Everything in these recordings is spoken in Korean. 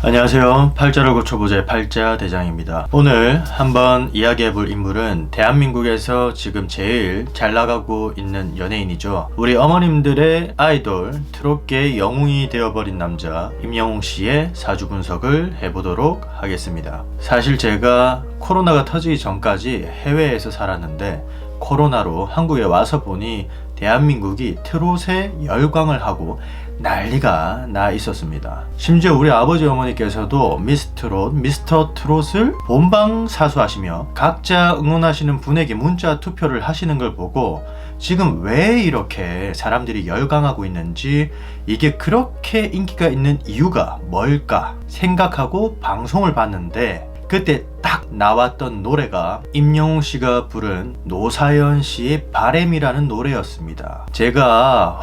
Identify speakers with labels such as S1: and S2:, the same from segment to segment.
S1: 안녕하세요. 팔자를 고쳐보자의 팔자 대장입니다. 오늘 한번 이야기해볼 인물은 대한민국에서 지금 제일 잘 나가고 있는 연예인이죠. 우리 어머님들의 아이돌, 트롯계의 영웅이 되어버린 남자 임영웅 씨의 사주 분석을 해보도록 하겠습니다. 사실 제가 코로나가 터지기 전까지 해외에서 살았는데 코로나로 한국에 와서 보니 대한민국이 트롯에 열광을 하고 난리가 나 있었습니다. 심지어 우리 아버지 어머니께서도 미스트롯, 미스터 트롯을 본방사수하시며 각자 응원하시는 분에게 문자 투표를 하시는 걸 보고 지금 왜 이렇게 사람들이 열광하고 있는지, 이게 그렇게 인기가 있는 이유가 뭘까 생각하고 방송을 봤는데, 그때 딱 나왔던 노래가 임영웅 씨가 부른 노사연 씨의 바램이라는 노래였습니다. 제가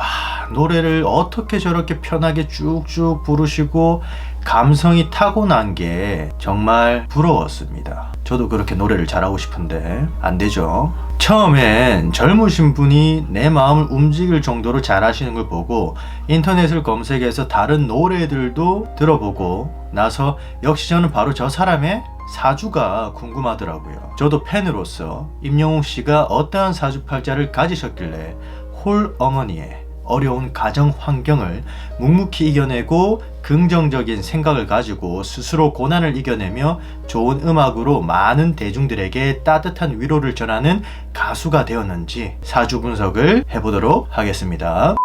S1: 노래를 어떻게 저렇게 편하게 쭉쭉 부르시고 감성이 타고난 게 정말 부러웠습니다. 저도 그렇게 노래를 잘하고 싶은데 안 되죠. 처음엔 젊으신 분이 내 마음을 움직일 정도로 잘하시는 걸 보고 인터넷을 검색해서 다른 노래들도 들어보고 나서 역시 저는 바로 저 사람의 사주가 궁금하더라고요. 저도 팬으로서 임영웅 씨가 어떠한 사주팔자를 가지셨길래 홀 어머니의 어려운 가정 환경을 묵묵히 이겨내고 긍정적인 생각을 가지고 스스로 고난을 이겨내며 좋은 음악으로 많은 대중들에게 따뜻한 위로를 전하는 가수가 되었는지 사주 분석을 해보도록 하겠습니다.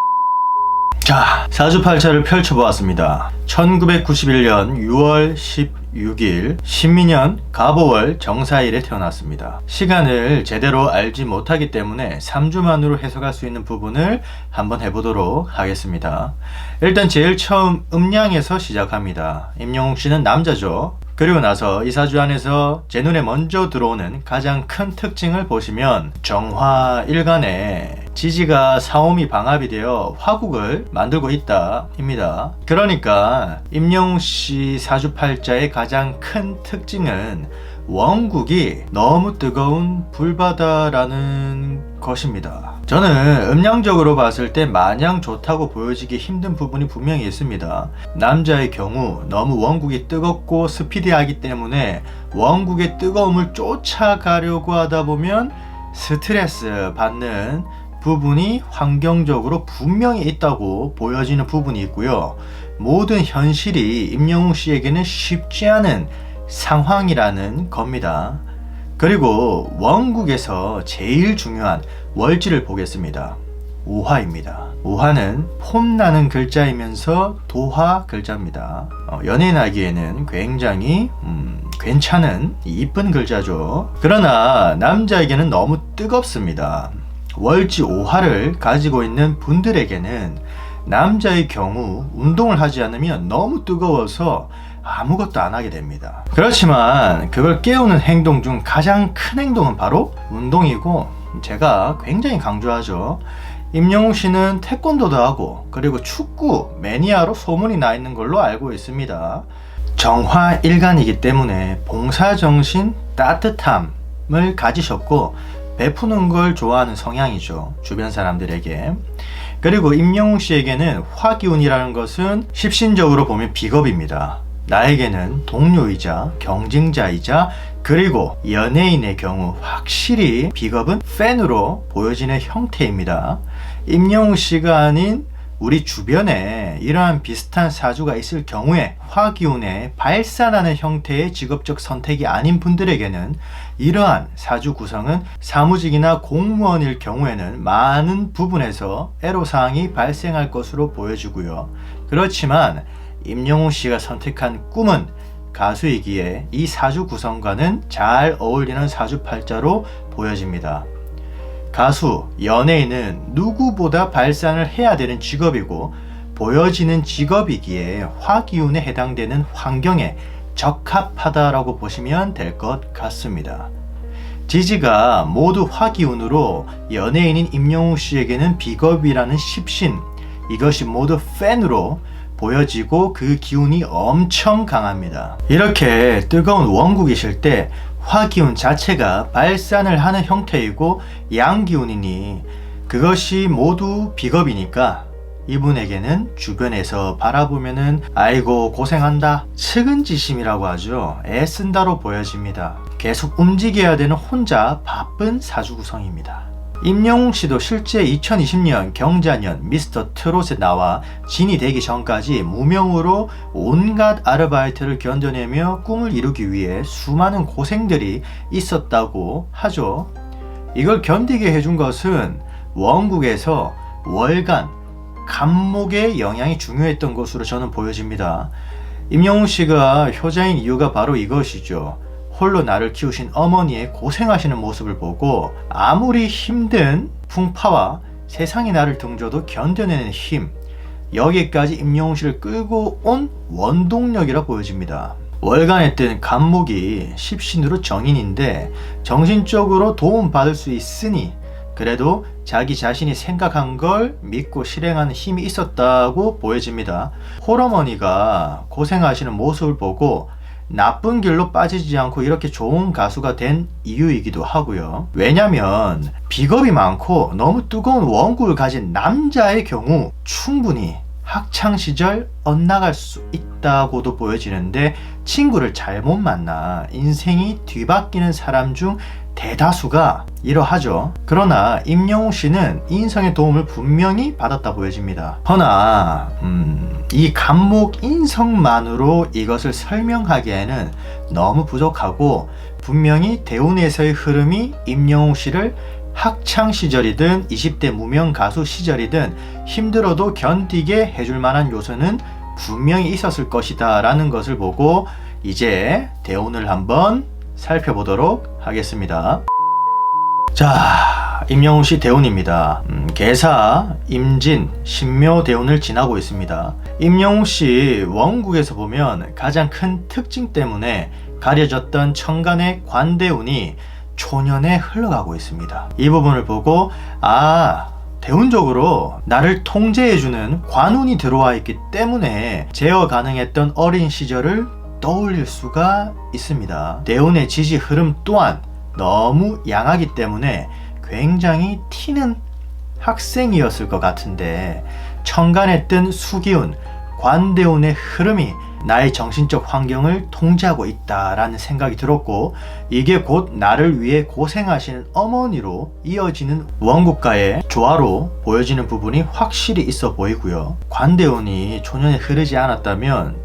S1: 자, 사주팔자를 펼쳐보았습니다. 1991년 6월 16일 신민년 갑오월 정사일에 태어났습니다. 시간을 제대로 알지 못하기 때문에 3주만으로 해석할 수 있는 부분을 한번 해보도록 하겠습니다. 일단 제일 처음 음양에서 시작합니다. 임영웅 씨는 남자죠. 그리고 나서 이 사주 안에서 제 눈에 먼저 들어오는 가장 큰 특징을 보시면 정화일간에 지지가 사오미 방합이 되어 화국을 만들고 있다 입니다. 그러니까 임영웅 씨 사주팔자의 가장 큰 특징은 원국이 너무 뜨거운 불바다라는 것입니다. 저는 음양적으로 봤을 때 마냥 좋다고 보여지기 힘든 부분이 분명히 있습니다. 남자의 경우 너무 원국이 뜨겁고 스피디하기 때문에 원국의 뜨거움을 쫓아가려고 하다 보면 스트레스 받는 부분이 환경적으로 분명히 있다고 보여지는 부분이 있고요. 모든 현실이 임영웅 씨에게는 쉽지 않은 상황이라는 겁니다. 그리고 원국에서 제일 중요한 월지를 보겠습니다. 오화입니다. 오화는 폼나는 글자이면서 도화 글자입니다. 연예인 하기에는 굉장히 괜찮은 이쁜 글자죠. 그러나 남자에게는 너무 뜨겁습니다. 월지 오화를 가지고 있는 분들에게는 남자의 경우 운동을 하지 않으면 너무 뜨거워서 아무것도 안 하게 됩니다. 그렇지만 그걸 깨우는 행동 중 가장 큰 행동은 바로 운동이고, 제가 굉장히 강조하죠. 임영웅 씨는 태권도도 하고 그리고 축구 매니아로 소문이 나 있는 걸로 알고 있습니다. 정화일간이기 때문에 봉사정신, 따뜻함을 가지셨고 베푸는 걸 좋아하는 성향이죠. 주변 사람들에게. 그리고 임영웅 씨에게는 화기운이라는 것은 십신적으로 보면 비겁입니다. 나에게는 동료이자 경쟁자이자 그리고 연예인의 경우 확실히 비겁은 팬으로 보여지는 형태입니다. 임영웅 씨가 아닌 우리 주변에 이러한 비슷한 사주가 있을 경우에 화기운에 발산하는 형태의 직업적 선택이 아닌 분들에게는 이러한 사주 구성은 사무직이나 공무원일 경우에는 많은 부분에서 애로사항이 발생할 것으로 보여지고요. 그렇지만 임영웅 씨가 선택한 꿈은 가수이기에 이 사주 구성과는 잘 어울리는 사주팔자로 보여집니다. 가수, 연예인은 누구보다 발산을 해야 되는 직업이고 보여지는 직업이기에 화기운에 해당되는 환경에 적합하다라고 보시면 될 것 같습니다. 지지가 모두 화기운으로 연예인인 임영웅 씨에게는 비겁이라는 십신, 이것이 모두 팬으로 보여지고 그 기운이 엄청 강합니다. 이렇게 뜨거운 원국이실 때 화기운 자체가 발산을 하는 형태이고 양기운이니 그것이 모두 비겁이니까 이분에게는 주변에서 바라보면은 아이고 고생한다, 측은지심이라고 하죠. 애쓴다로 보여집니다. 계속 움직여야 되는 혼자 바쁜 사주구성입니다. 임영웅 씨도 실제 2020년 경자년 미스터 트롯에 나와 진이 되기 전까지 무명으로 온갖 아르바이트를 견뎌내며 꿈을 이루기 위해 수많은 고생들이 있었다고 하죠. 이걸 견디게 해준 것은 원국에서 월간, 간목의 영향이 중요했던 것으로 저는 보여집니다. 임영웅 씨가 효자인 이유가 바로 이것이죠. 홀로 나를 키우신 어머니의 고생하시는 모습을 보고 아무리 힘든 풍파와 세상이 나를 등져도 견뎌내는 힘, 여기까지 임영웅 씨를 끌고 온 원동력이라 보여집니다. 월간에 뜬 간목이 십신으로 정인인데 정신적으로 도움받을 수 있으니 그래도 자기 자신이 생각한 걸 믿고 실행하는 힘이 있었다고 보여집니다. 홀어머니가 고생하시는 모습을 보고 나쁜 길로 빠지지 않고 이렇게 좋은 가수가 된 이유이기도 하고요. 왜냐면 비겁이 많고 너무 뜨거운 원국을 가진 남자의 경우 충분히 학창시절 엇나갈 수 있다고도 보여지는데 친구를 잘못 만나 인생이 뒤바뀌는 사람 중 대다수가 이러하죠. 그러나 임영웅 씨는 인성의 도움을 분명히 받았다 보여집니다. 허나 이 간목 인성만으로 이것을 설명하기에는 너무 부족하고 분명히 대운에서의 흐름이 임영웅 씨를 학창 시절이든 20대 무명 가수 시절이든 힘들어도 견디게 해줄 만한 요소는 분명히 있었을 것이다 라는 것을 보고 이제 대운을 한번 살펴보도록 하겠습니다. 자, 임영웅 씨 대운입니다. 개사, 임진, 신묘 대운을 지나고 있습니다. 임영웅 씨 원국에서 보면 가장 큰 특징 때문에 가려졌던 천간의 관대운이 초년에 흘러가고 있습니다. 이 부분을 보고 대운적으로 나를 통제해주는 관운이 들어와 있기 때문에 제어 가능했던 어린 시절을 떠올릴 수가 있습니다. 대운의 지지 흐름 또한 너무 양하기 때문에 굉장히 튀는 학생이었을 것 같은데 천간에 뜬 수기운, 관대운의 흐름이 나의 정신적 환경을 통제하고 있다라는 생각이 들었고 이게 곧 나를 위해 고생하시는 어머니로 이어지는 원국과의 조화로 보여지는 부분이 확실히 있어 보이고요. 관대운이 초년에 흐르지 않았다면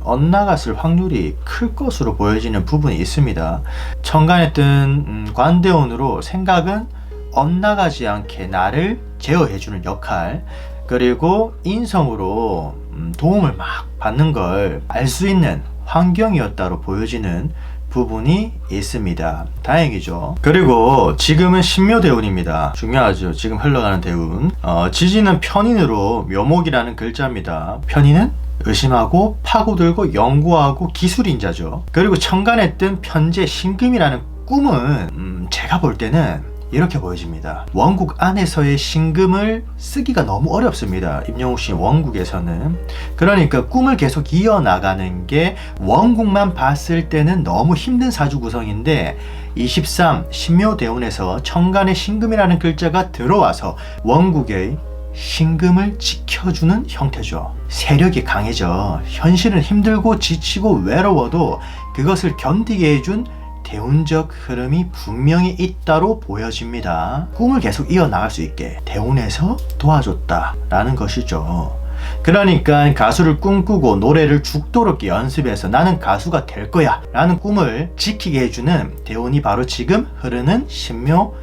S1: 엇나갔을 확률이 클 것으로 보여지는 부분이 있습니다. 천간에 뜬 관대운으로 생각은 엇나가지 않게 나를 제어해주는 역할, 그리고 인성으로 도움을 막 받는 걸 알 수 있는 환경이었다로 보여지는 부분이 있습니다. 다행이죠. 그리고 지금은 신묘대운입니다. 중요하죠. 지금 흘러가는 대운. 지지는 편인으로 묘목이라는 글자입니다. 편인은 의심하고 파고들고 연구하고 기술인자죠. 그리고 천간에 뜬 편재 신금이라는 꿈은 제가 볼 때는 이렇게 보여집니다. 원국 안에서의 신금을 쓰기가 너무 어렵습니다. 임영웅 씨 원국에서는. 그러니까 꿈을 계속 이어나가는 게 원국만 봤을 때는 너무 힘든 사주 구성인데 23 신묘대운에서 천간에 신금이라는 글자가 들어와서 원국의 신금을 지켜주는 형태죠. 세력이 강해져 현실은 힘들고 지치고 외로워도 그것을 견디게 해준 대운적 흐름이 분명히 있다로 보여집니다. 꿈을 계속 이어나갈 수 있게 대운에서 도와줬다라는 것이죠. 그러니까 가수를 꿈꾸고 노래를 죽도록 연습해서 나는 가수가 될 거야 라는 꿈을 지키게 해주는 대운이 바로 지금 흐르는 신묘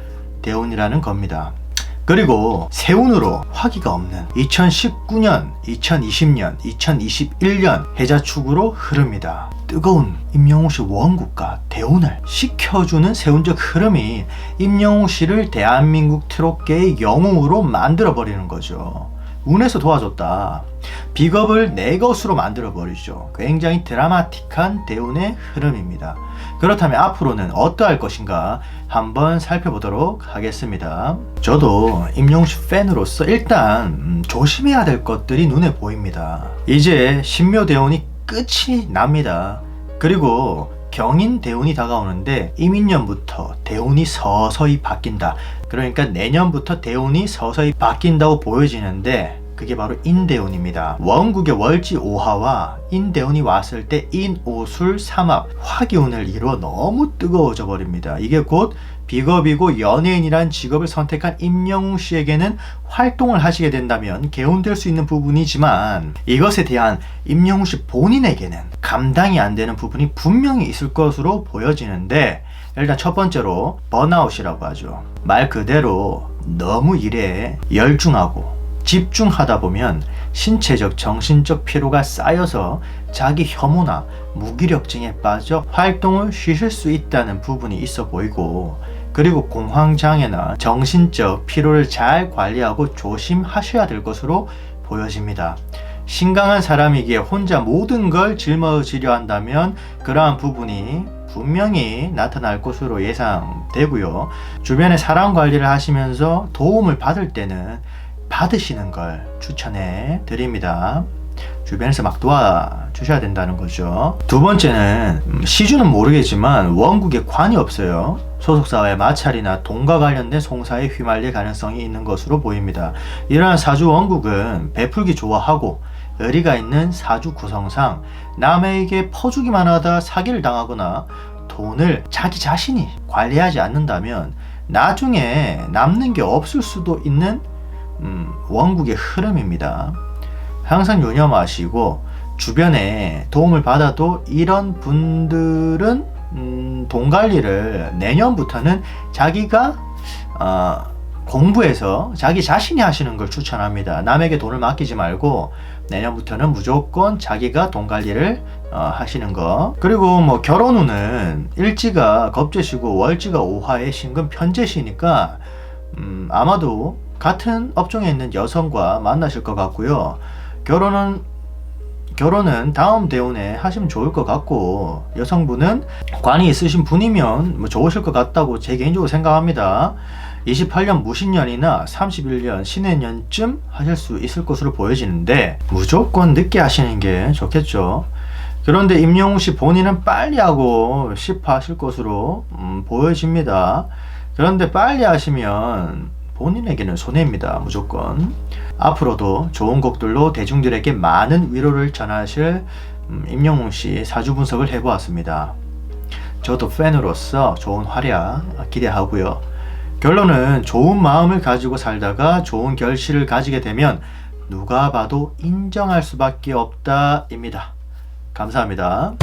S1: 대운이라는 겁니다. 그리고 세운으로 화기가 없는 2019년, 2020년, 2021년 해자축으로 흐릅니다. 뜨거운 임영웅 씨 원국과 대운을 식혀주는 세운적 흐름이 임영웅 씨를 대한민국 트롯계의 영웅으로 만들어버리는 거죠. 운에서 도와줬다. 비겁을 내 것으로 만들어버리죠. 굉장히 드라마틱한 대운의 흐름입니다. 그렇다면 앞으로는 어떠할 것인가 한번 살펴보도록 하겠습니다. 저도 임영웅 씨 팬으로서 일단 조심해야 될 것들이 눈에 보입니다. 이제 신묘대운이 끝이 납니다. 그리고 경인 대운이 다가오는데 이민년부터 대운이 서서히 바뀐다. 그러니까 내년부터 대운이 서서히 바뀐다고 보여지는데 그게 바로 인대운입니다. 원국의 월지 5화와 인대운이 왔을 때 인오술 삼합 화기운을 이루어 너무 뜨거워져 버립니다. 이게 곧 비겁이고 연예인이란 직업을 선택한 임영웅 씨에게는 활동을 하시게 된다면 개운될 수 있는 부분이지만 이것에 대한 임영웅 씨 본인에게는 감당이 안 되는 부분이 분명히 있을 것으로 보여지는데, 일단 첫 번째로 번아웃이라고 하죠. 말 그대로 너무 일에 열중하고 집중하다 보면 신체적, 정신적 피로가 쌓여서 자기 혐오나 무기력증에 빠져 활동을 쉬실 수 있다는 부분이 있어 보이고, 그리고 공황장애나 정신적 피로를 잘 관리하고 조심하셔야 될 것으로 보여집니다. 신강한 사람이기에 혼자 모든 걸 짊어지려 한다면 그러한 부분이 분명히 나타날 것으로 예상되고요. 주변에 사람 관리를 하시면서 도움을 받을 때는 받으시는 걸 추천해 드립니다. 주변에서 막 도와주셔야 된다는 거죠. 두 번째는 시주는 모르겠지만 원국에 관이 없어요. 소속사와의 마찰이나 돈과 관련된 송사에 휘말릴 가능성이 있는 것으로 보입니다. 이러한 사주 원국은 베풀기 좋아하고 의리가 있는 사주 구성상 남에게 퍼주기만 하다 사기를 당하거나 돈을 자기 자신이 관리하지 않는다면 나중에 남는 게 없을 수도 있는 원국의 흐름입니다. 항상 유념하시고, 주변에 도움을 받아도 이런 분들은 돈 관리를 내년부터는 자기가 공부해서 자기 자신이 하시는 걸 추천합니다. 남에게 돈을 맡기지 말고 내년부터는 무조건 자기가 돈 관리를 하시는 거. 그리고 뭐 결혼운은 일지가 겁재시고 월지가 오화의 신금 편재시니까 아마도 같은 업종에 있는 여성과 만나실 것 같고요. 결혼은 다음 대운에 하시면 좋을 것 같고, 여성분은 관이 있으신 분이면 뭐 좋으실 것 같다고 제 개인적으로 생각합니다. 28년 무신년이나 31년 신해년쯤 하실 수 있을 것으로 보여지는데 무조건 늦게 하시는 게 좋겠죠. 그런데 임영웅 씨 본인은 빨리 하고 싶어 하실 것으로 보여집니다. 그런데 빨리 하시면 본인에게는 손해입니다. 무조건. 앞으로도 좋은 곡들로 대중들에게 많은 위로를 전하실 임영웅 씨 사주 분석을 해보았습니다. 저도 팬으로서 좋은 활약 기대하고요. 결론은 좋은 마음을 가지고 살다가 좋은 결실을 가지게 되면 누가 봐도 인정할 수밖에 없다입니다. 감사합니다.